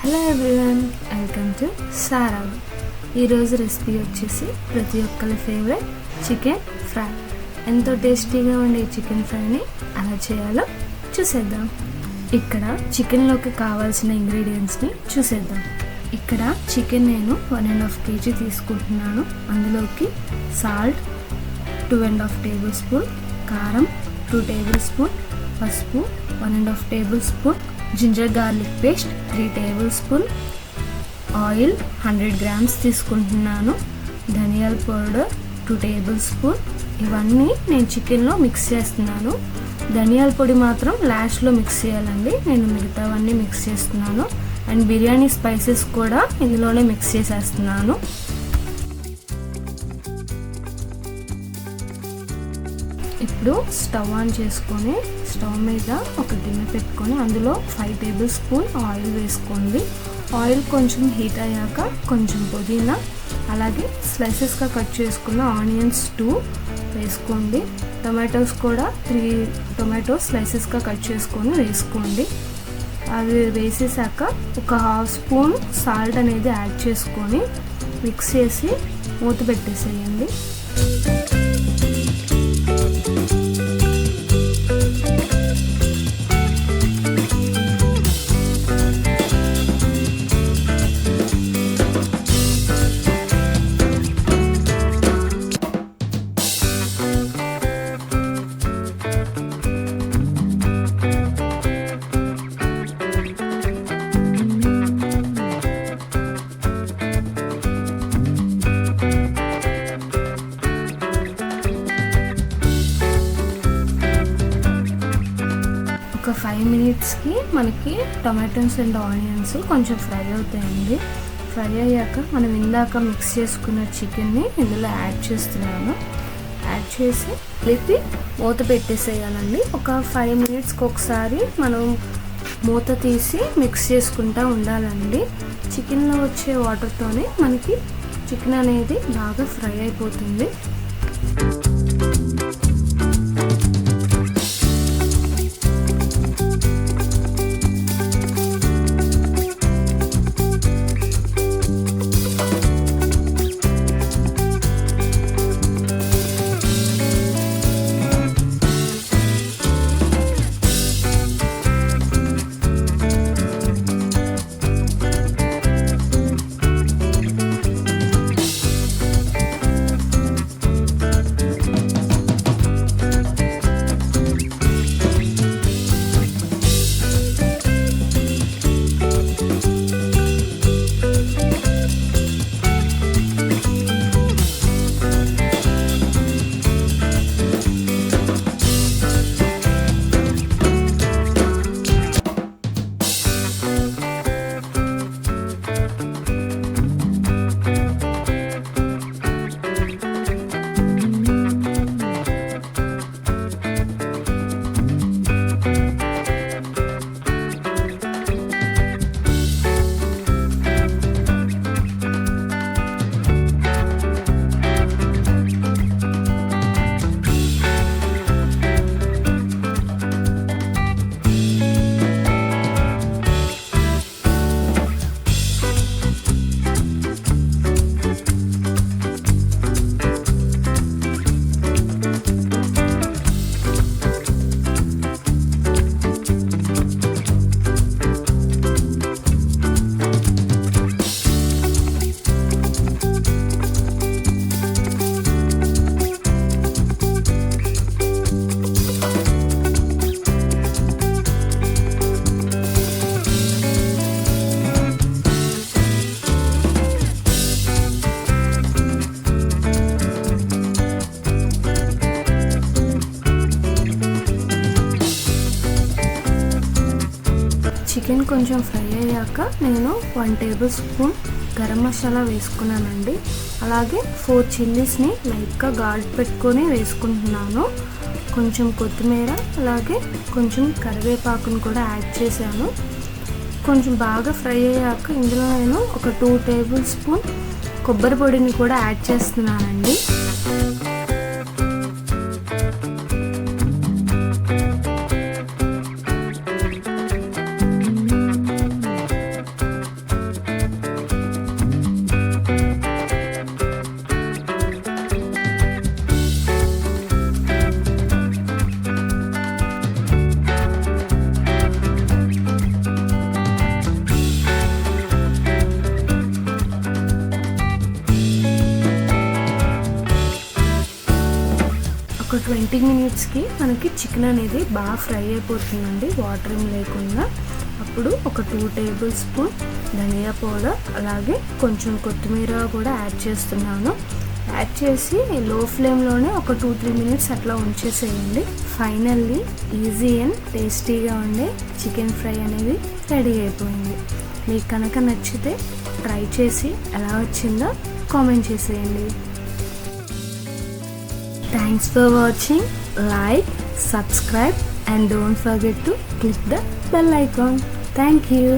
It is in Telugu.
హలో ఎవ్రీవన్, వెల్కమ్ టు సారా. ఈరోజు రెసిపీ వచ్చేసి ప్రతి ఒక్కరి ఫేవరెట్ చికెన్ ఫ్రై. ఎంతో టేస్టీగా ఉండే చికెన్ ఫ్రైని ఎలా చేయాలో చూసేద్దాం. ఇక్కడ చికెన్లోకి కావాల్సిన ఇంగ్రీడియంట్స్ని చూసేద్దాం. ఇక్కడ చికెన్ నేను 1.5 kg తీసుకుంటున్నాను. అందులోకి సాల్ట్ 2.5 టేబుల్ స్పూన్, కారం 2 టేబుల్ స్పూన్, పసుపు 1.5 tablespoon, ginger garlic paste 3 tablespoon, oil 100 grams తీసుకుంటున్నాను, ధనియాల పౌడర్ 2 టేబుల్ స్పూన్. ఇవన్నీ నేను చికెన్లో మిక్స్ చేస్తున్నాను. ధనియాల పొడి మాత్రం లాస్ట్లో మిక్స్ చేయాలండి. నేను మిగతావన్నీ మిక్స్ చేస్తున్నాను. అండ్ బిర్యానీ స్పైసెస్ కూడా ఇందులోనే మిక్స్ చేసేస్తున్నాను. ఇప్పుడు స్టవ్ ఆన్ చేసుకొని స్టవ్ మీద ఒక గిన్నె పెట్టుకొని అందులో 5 టేబుల్ స్పూన్ ఆయిల్ వేసుకోండి. ఆయిల్ కొంచెం హీట్ అయ్యాక కొంచెం పుదీనా, అలాగే స్లైసెస్గా కట్ చేసుకున్న ఆనియన్స్ 2 వేసుకోండి. టొమాటోస్ కూడా 3 టొమాటోస్ స్లైసెస్గా కట్ చేసుకొని వేసుకోండి. అవి వేసేసాక ఒక 1/2 స్పూన్ సాల్ట్ అనేది యాడ్ చేసుకొని మిక్స్ చేసి మూత పెట్టేసేయండి. ఒక 5 మినిట్స్కి మనకి టొమాటోస్ అండ్ ఆనియన్స్ కొంచెం ఫ్రై అవుతాయండి. ఫ్రై అయ్యాక మనం ఇందాక మిక్స్ చేసుకున్న చికెన్ని ఇందులో యాడ్ చేస్తున్నాను. యాడ్ చేసి కలిపి మూత పెట్టేసేయాలండి. ఒక 5 మినిట్స్కి ఒకసారి మనం మూత తీసి మిక్స్ చేసుకుంటూ ఉండాలండి. చికెన్లో వచ్చే వాటర్తోనే మనకి చికెన్ అనేది బాగా ఫ్రై అయిపోతుంది. చికెన్ కొంచెం ఫ్రై అయ్యాక నేను 1 టేబుల్ స్పూన్ గరం మసాలా వేసుకున్నానండి. అలాగే 4 చిల్లీస్ని లైట్గా ఘాటు పెట్టుకొని వేసుకుంటున్నాను. కొంచెం కొత్తిమీర, అలాగే కొంచెం కరివేపాకును కూడా యాడ్ చేశాను. కొంచెం బాగా ఫ్రై అయ్యాక ఇందులో నేను ఒక 2 టేబుల్ స్పూన్ కొబ్బరి పొడిని కూడా యాడ్ చేస్తున్నానండి. 20 మినిట్స్కి మనకి చికెన్ అనేది బాగా ఫ్రై అయిపోతుందండి, వాటర్ ఏం లేకుండా. అప్పుడు ఒక 2 టేబుల్ స్పూన్ ధనియా పౌడర్, అలాగే కొంచెం కొత్తిమీర కూడా యాడ్ చేస్తున్నాను. యాడ్ చేసి లో ఫ్లేమ్లోనే ఒక 2-3 మినిట్స్ అట్లా ఉంచేసేయండి. ఫైనల్లీ ఈజీ అండ్ టేస్టీగా ఉండే చికెన్ ఫ్రై అనేది రెడీ అయిపోయింది. మీకు కనుక నచ్చితే ట్రై చేసి ఎలా వచ్చిందో కామెంట్ చేసేయండి. Thanks for watching. Like, subscribe and don't forget to click the bell icon. Thank you.